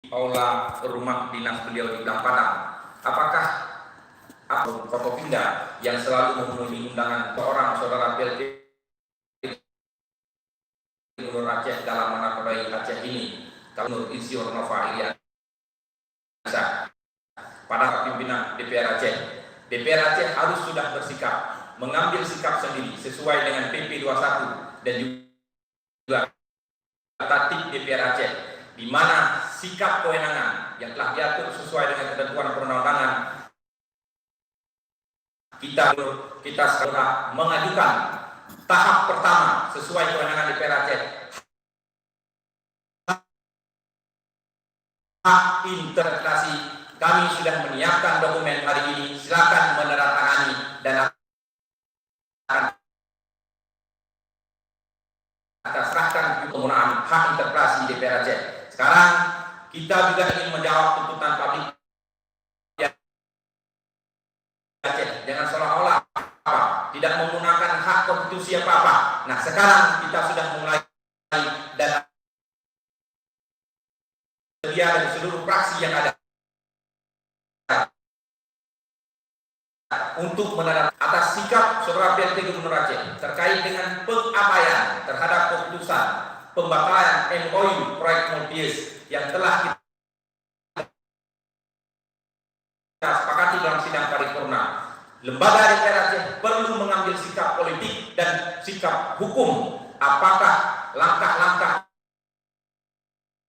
aula rumah dinas beliau di Padang. Apakah Forkopimda yang selalu memenuhi undangan seorang saudara PLT Gubernur Aceh dalam menapodai Aceh ini, Nur Insinyur Nova Iriansyah, pada pimpinan DPR Aceh. DPR Aceh harus sudah bersikap, mengambil sikap sendiri sesuai dengan PP 21 dan juga tatib DPR Aceh, di mana sikap kewenangan yang telah diatur sesuai dengan ketentuan perundang-undangan kita segera mengajukan tahap pertama sesuai kewenangan DPR Aceh, hak interpretasi. Kami sudah menyiapkan dokumen hari ini, silakan menandatangani dan akan kita serahkan penggunaan hak interpretasi DPR Aceh. Sekarang kita juga ingin menjawab tuntutan publik Aceh, jangan seolah-olah tidak menggunakan hak konstitusi apa-apa. Nah, sekarang kita sudah mulai dan sedia dari seluruh fraksi yang ada untuk menandatangani atas sikap saudara PLT Gubernur Aceh terkait dengan pengabaian terhadap keputusan pembatalan MOU proyek Multius yang telah kita sepakati dalam sidang paripurna. Lembaga DPR Aceh perlu mengambil sikap politik dan sikap hukum. Apakah langkah-langkah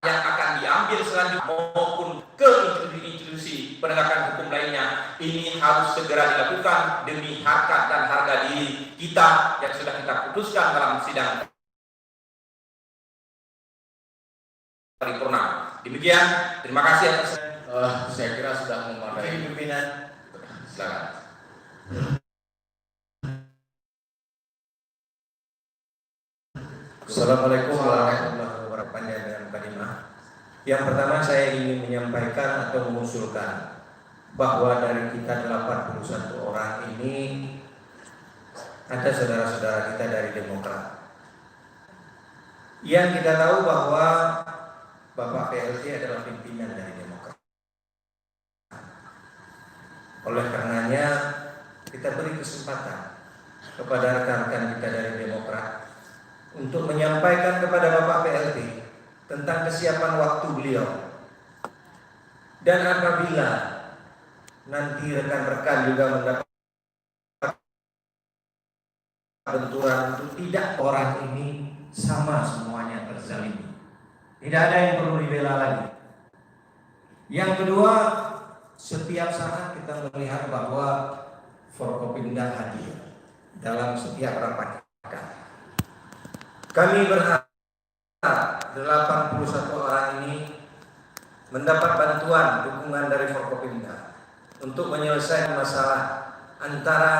yang akan diambil selanjutnya maupun ke institusi penegakan hukum lainnya, ini harus segera dilakukan demi harkat dan harga diri kita yang sudah kita putuskan dalam sidang paripurna. Demikian, terima kasih atas. Saya kira sudah memadai pimpinan. Silakan. Assalamualaikum warahmatullahi wabarakatuh. Yang pertama saya ingin menyampaikan atau mengusulkan bahwa dari kita 81 orang ini ada saudara-saudara kita dari Demokrat. Yang kita tahu bahwa Bapak PLT adalah pimpinan dari Demokrat. Oleh karenanya kita beri kesempatan kepada rekan-rekan kita dari Demokrat untuk menyampaikan kepada Bapak PLT tentang kesiapan waktu beliau. Dan apabila nanti rekan-rekan juga mendapat benturan untuk tidak, orang ini sama semuanya terzalimi. Tidak ada yang perlu dibela lagi. Yang kedua, setiap saat kita melihat bahwa Forkopimda hadir dalam setiap rapat. Kami berharap 81 orang ini mendapat bantuan dukungan dari Forkopimda untuk menyelesaikan masalah antara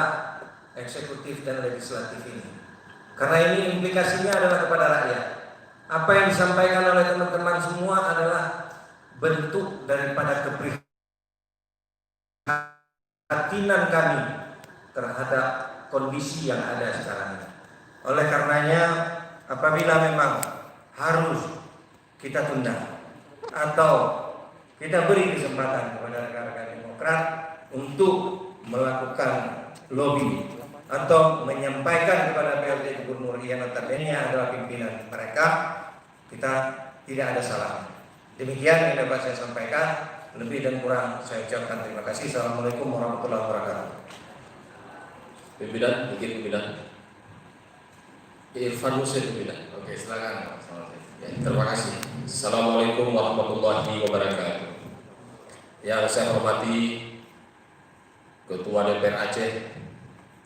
eksekutif dan legislatif ini. Karena ini implikasinya adalah kepada rakyat. Apa yang disampaikan oleh teman-teman semua adalah bentuk daripada keprihatinan kami terhadap kondisi yang ada sekarang ini. Oleh karenanya, apabila memang harus kita tunda atau kita beri kesempatan kepada rekan-rekan Demokrat untuk melakukan lobby atau menyampaikan kepada PLT Gubernur yang notabene adalah pimpinan mereka, kita tidak ada salahnya. Demikian yang dapat saya sampaikan. Lebih dan kurang saya ucapkan terima kasih. Assalamualaikum warahmatullahi wabarakatuh. Pimpinan, mungkin pimpinan Irfan Muslim pimpinan. Oke, silakan. Ya, terima kasih. Assalamualaikum warahmatullahi wabarakatuh. Yang saya hormati Ketua DPR Aceh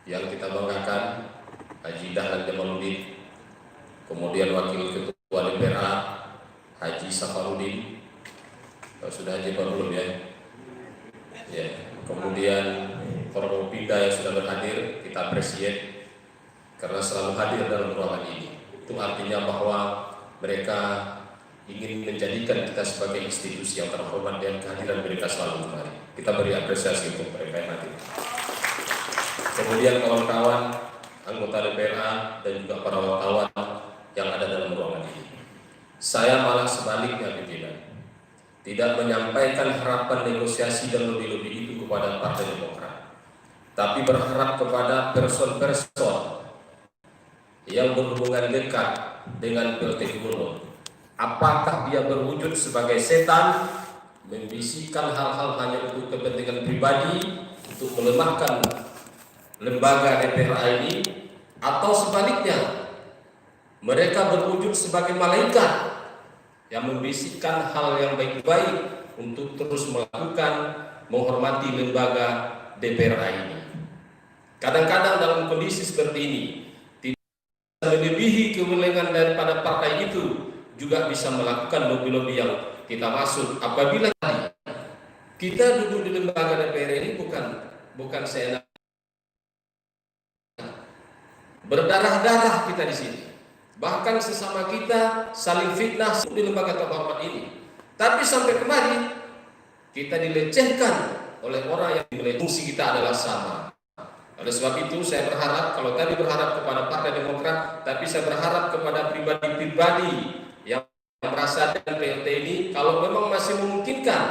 yang kita banggakan Haji Dahlan Jamaluddin, kemudian Wakil Ketua DPR Haji Safarudin, sudah Haji belum ya? Ya. Kemudian Forkopimda yang sudah berhadir, kita appreciate karena selalu hadir dalam ruangan ini. Itu artinya bahwa mereka ingin menjadikan kita sebagai institusi yang terhormat dan kehadiran mereka selalu kemari. Kita beri apresiasi untuk mereka yang hadir. Kemudian kawan-kawan anggota DPR dan juga para wartawan yang ada dalam ruangan ini. Saya malah sebaliknya pimpinan. tidak menyampaikan harapan negosiasi dan lebih-lebih itu kepada Partai Demokrat, tapi berharap kepada person-person yang berhubungan dekat dengan PLT Gubernur. Apakah dia berwujud sebagai setan, membisikkan hal-hal hanya untuk kepentingan pribadi, untuk melemahkan lembaga DPR ini, atau sebaliknya mereka berwujud sebagai malaikat yang membisikkan hal yang baik-baik untuk terus melakukan menghormati lembaga DPR ini. Kadang-kadang dalam kondisi seperti ini tidak melebihi kewenangan daripada partai itu, juga bisa melakukan lobby-lobby yang kita maksud. Apabila kita duduk di lembaga DPR ini bukan seenak, berdarah-darah kita di sini. Bahkan sesama kita saling fitnah di lembaga terhormat ini. Tapi sampai kemarin kita dilecehkan oleh orang yang menilai fungsi kita adalah sama. Oleh sebab itu saya berharap, kalau tadi berharap kepada Partai Demokrat, tapi saya berharap kepada pribadi-pribadi yang merasa dengan PLT ini, kalau memang masih memungkinkan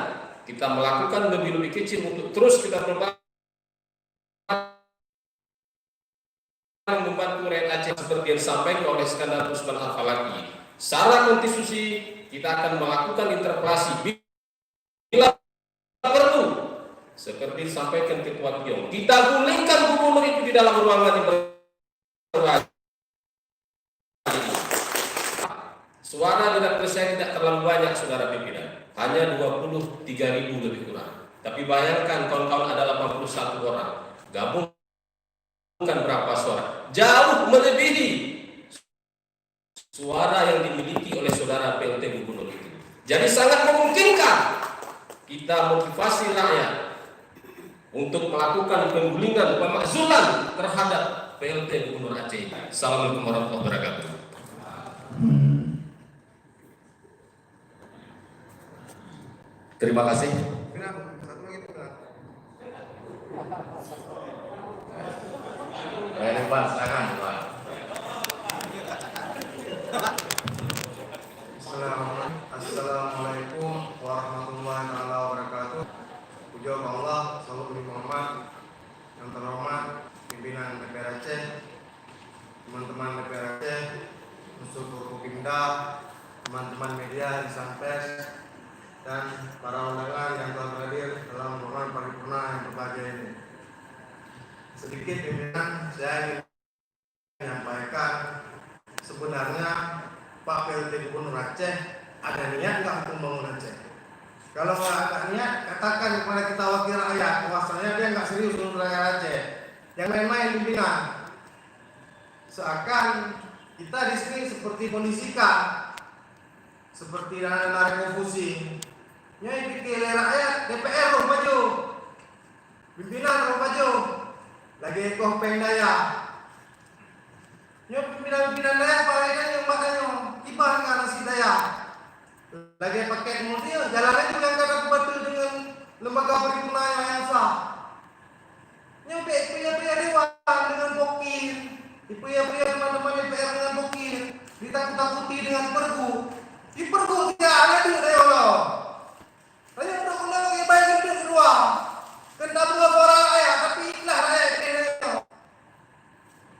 kita melakukan lebih-lebih kecil untuk terus kita membantu rakyat Aceh seperti yang disampaikan oleh Iskandar Usman Al-Falaki. Secara konstitusi kita akan melakukan interpelasi bila perlu, seperti disampaikan Ketua Kiong. Kita gulingkan gubernur itu di dalam ruangan yang berbeda. Suara di dapil saya tidak terlalu banyak, saudara pimpinan, hanya 23.000 lebih kurang. Tapi bayangkan kawan-kawan ada 81 orang, gabung bukan berapa suara, jauh melebihi suara yang dimiliki oleh saudara PLT Gubernur itu. Jadi sangat memungkinkan kita motivasi rakyat untuk melakukan penggulingan, pemakzulan terhadap PLT Gubernur Aceh. Assalamualaikum warahmatullahi wabarakatuh. Terima kasih. Pak, silakan, Pak. Assalamualaikum warahmatullahi wabarakatuh. Puji Allah, salam Muhammad yang terhormat pimpinan DPR Aceh, teman-teman DPR Aceh, unsur Forkopimda, teman-teman media di Sampes, dan para undangan yang telah hadir dalam ruangan paripurna yang berbahagia ini. Sedikit pimpinan, saya ingin menyampaikan sebenarnya Pak PLT Gubernur Aceh ada niat nggak untuk membangun Aceh? Kalau nggak ada niat, katakan kepada kita wakil rakyat bahwasanya dia nggak serius untuk rakyat Aceh. Yang main-main pimpinan, seakan kita di sini seperti kondisikan seperti dana revolusi. Yang dipilih rakyat DPR roh maju, pimpinan roh maju, lagi ekoh pendaya. Yang pimpinan daya parainya yang makanya ibah kan si daya. Lagi pakai mobil, jalannya juga nggak betul dengan lembaga paripurna yang sah. Yang pria-pria dewan dengan bokir, pria-pria teman-teman DPR dengan bokir, ditakut-takuti dengan pergu. Di pergu tidak ada duit dari Allah. Hanya undang-undang lagi bayar duit kedua. Kena dua orang ayah, tapi ikhlas ayah kena.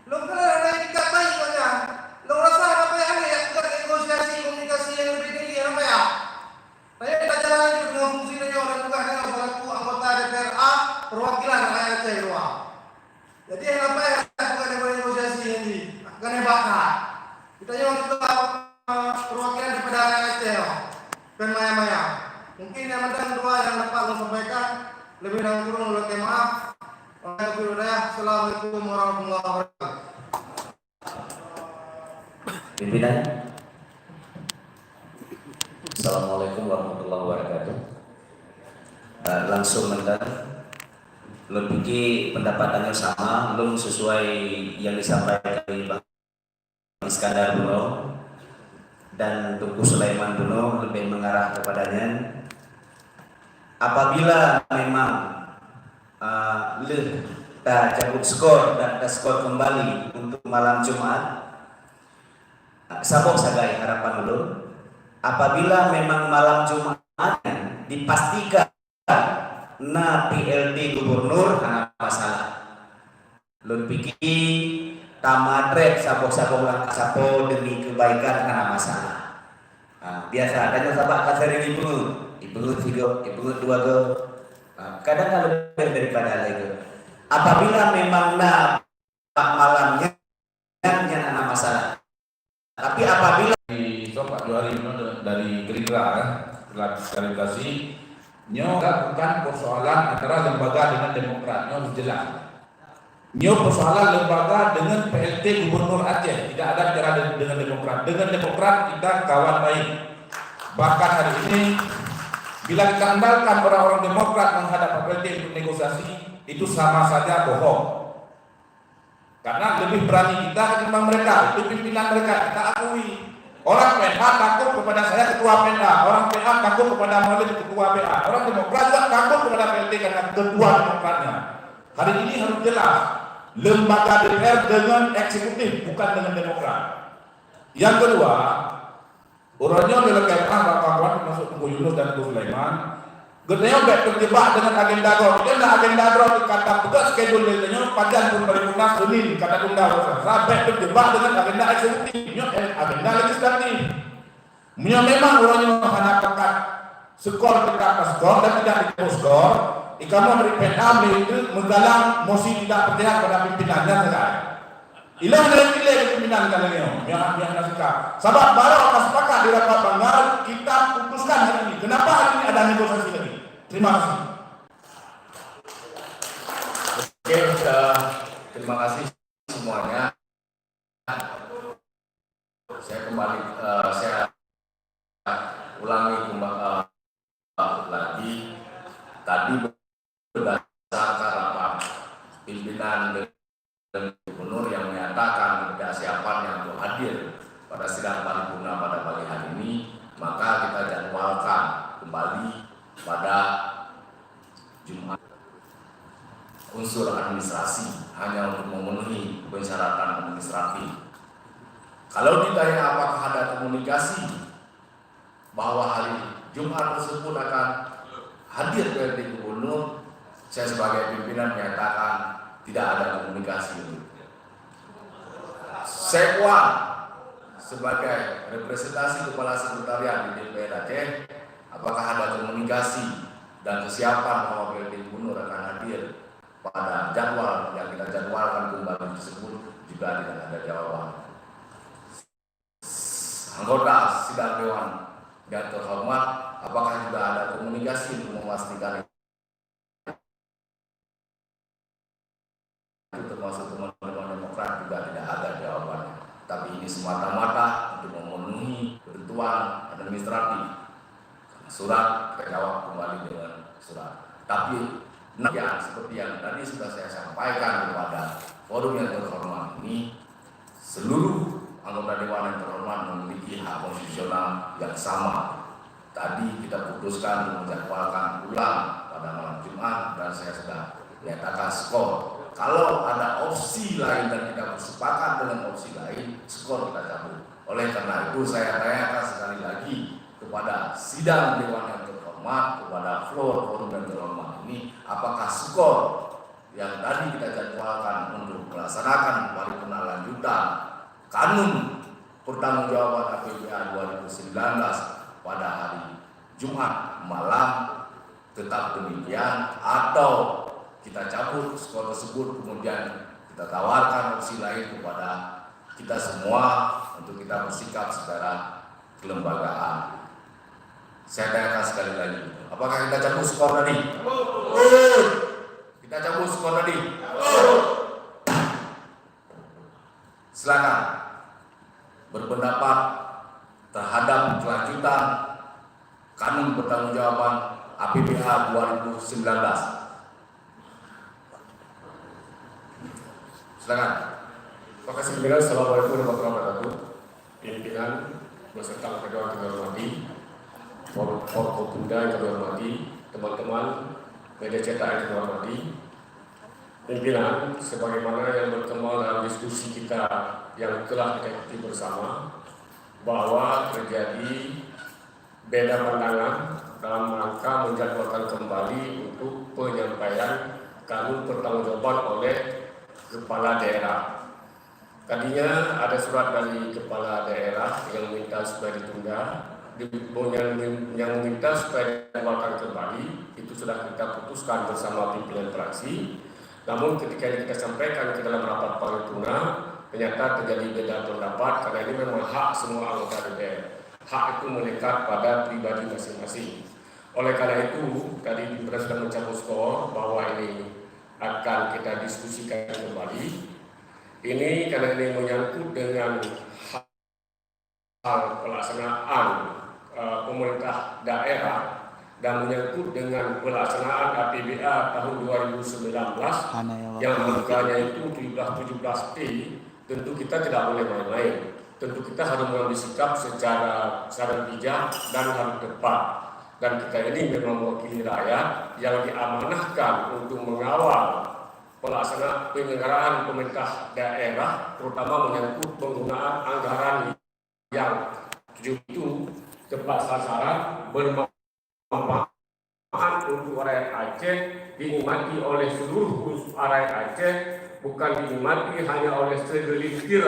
Lo kena ada ikat bayi banyak. Lo rasa apa yang ada? Bukan negosiasi komunikasi yang lebih tinggi apa ya? Saya kita jalan dengan fungsi dan juga dengan selaku anggota DPR A perwakilan rakyat Aceh Dua. Jadi yang apa ya? Bukan negosiasi ini, bukan hebatlah. Kita yang kita perwakilan daripada rakyat Aceh, dan maya-maya. Mungkin yang ada dua yang dapat menyampaikan lebih dan kurang mohon maaf. Assalamualaikum warahmatullahi wabarakatuh. Pimpinan. Assalamualaikum warahmatullahi wabarakatuh. Langsung mendengar lebih pendapatannya sama, belum sesuai yang disampaikan Bang Iskandar Buno dan Tuku Sulaiman Buno lebih mengarah kepadanya. Apabila memang cabut skor dan skor kembali untuk malam Jumat, sabok sagai harapan dulu. Apabila memang malam Jumat dipastikan na PLT gubernur hana masalah. Lun pikir tamadret sabok-sabok langkah sapo demi kebaikan hana masalah. Biasa kadang sabak kasar ini ibu dua go. Kadang kalau lebih daripada itu. Apabila memang na malamnya yang hana masalah. Tapi apabila di Pak Johari dari Gerindra klarifikasi nyo bukan persoalan antara lembaga dengan demokrat, nyo jelas. Nyo persoalan lembaga dengan PLT Gubernur Aceh, tidak ada bicara dengan demokrat. Dengan demokrat kita kawan baik. Bahkan hari ini bila kita andalkan orang-orang demokrat menghadap PLT untuk negosiasi, itu sama saja bohong. Karena lebih berani kita ketimbang mereka, itu pimpinan mereka, kita akui. Orang PA takut kepada saya ketua PA, orang PA takut kepada Maulid ketua PA, orang Demokrat juga takut kepada PLT karena ketua demokratnya. Hari ini harus jelas, lembaga DPR dengan eksekutif, bukan dengan Demokrat. Yang kedua, orangnya adalah kawan kawan termasuk Tengku Yunus dan Tengku Sulaiman. Gedenya terjebak dengan agenda draw. Dia nak agenda draw kata tugas schedule dia panjang pun paripurna Senin kata tunda sampai terjebak dengan agenda eksekutif, agenda legislatif. Memang orangnya hanya pakat skor tidak skor dan tidak skor. Ikamu dari PNAM itu menggalang mosi tidak percaya pada pimpinannya sekarang. Ilang dari pilih pimpinan kalian yang nasika. Sebab baru akan sepakat di rapat banggar kita putuskan hari ini. Kenapa hari ini ada negosiasi lagi? Terima kasih. Oke, terima kasih semuanya. Saya kembali, saya ulangi lagi. Tadi berdasarkan rapat pimpinan dan gubernur yang menyatakan kesiapan yang hadir pada sidang paripurna pada pagi hari ini, maka kita jadwalkan kembali pada Jumat. Unsur administrasi hanya untuk memenuhi persyaratan administratif. Kalau ditanya apakah ada komunikasi bahwa hari Jumat tersebut akan hadir dari gubernur, saya sebagai pimpinan menyatakan tidak ada komunikasi. Saya sebagai representasi kepala sekretariat di DPR Aceh, apakah ada komunikasi dan kesiapan bahwa PLT Gubernur akan hadir pada jadwal yang kita jadwalkan kembali tersebut juga tidak ada jawaban. Anggota sidang dewan yang terhormat, apakah juga ada komunikasi untuk memastikan termasuk teman-teman Demokrat juga tidak ada jawabannya. Tapi ini semata-mata untuk memenuhi ketentuan administratif. Surat kita jawab kembali dengan surat. Tapi ya, seperti yang tadi sudah saya sampaikan kepada forum yang terhormat ini, seluruh anggota dewan yang terhormat memiliki hak konstitusional yang sama. Tadi kita putuskan menjadwalkan ulang pada malam Jumat dan saya sudah menyatakan skor. Kalau ada opsi lain dan kita bersepakat dengan opsi lain, skor kita cabut. Oleh karena itu saya tanyakan sekali lagi kepada sidang dewan yang terhormat, kepada forum yang terhormat ini, apakah skor yang tadi kita jadwalkan untuk melaksanakan paripurna lanjutan kanun pertanggungjawaban APBA 2019 pada hari Jumat malam tetap demikian, atau kita cabut skor tersebut kemudian kita tawarkan opsi lain kepada kita semua untuk kita bersikap secara kelembagaan. Saya tanyakan sekali lagi, apakah kita cabut skor tadi? Kita cabut skor tadi? Silakan berpendapat terhadap kelanjutan kanun pertanggungjawaban APBA 2019. Silakan. Terima kasih pimpinan. Assalamualaikum warahmatullahi wabarakatuh. Pimpinan beserta ketua kami hormati, Forkopimda yang kami hormati, teman-teman media cetak yang kami hormati. Pimpinan, sebagaimana yang berkembang dalam diskusi kita yang telah kita ikuti bersama, bahwa terjadi beda pandangan dalam rangka menjadwalkan kembali untuk penyampaian kanun pertanggungjawaban oleh kepala daerah. Tadinya ada surat dari kepala daerah yang meminta supaya ditunda, yang meminta supaya dijadwalkan kembali. Itu sudah kita putuskan bersama pimpinan fraksi. Namun ketika ini kita sampaikan ke dalam rapat paripurna, ternyata terjadi beda pendapat karena ini memang hak semua anggota DPR. Hak itu melekat pada pribadi masing-masing. Oleh karena itu, tadi pimpinan sudah mencabut skor bahwa ini akan kita diskusikan kembali. Ini karena ini menyangkut dengan hal pelaksanaan pemerintah daerah dan menyangkut dengan pelaksanaan APBA tahun 2019 yang angkanya itu 17T. Tentu kita tidak boleh main-main. Tentu kita harus mengambil sikap secara bijak dan harus tepat. Dan kita ini memang mewakili rakyat yang diamanahkan untuk mengawal pelaksanaan penyelenggaraan pemerintah daerah, terutama menyangkut penggunaan anggaran yang itu tepat sasaran, bermanfaat untuk rakyat Aceh, dinikmati oleh seluruh rakyat Aceh, bukan dinikmati hanya oleh segelintir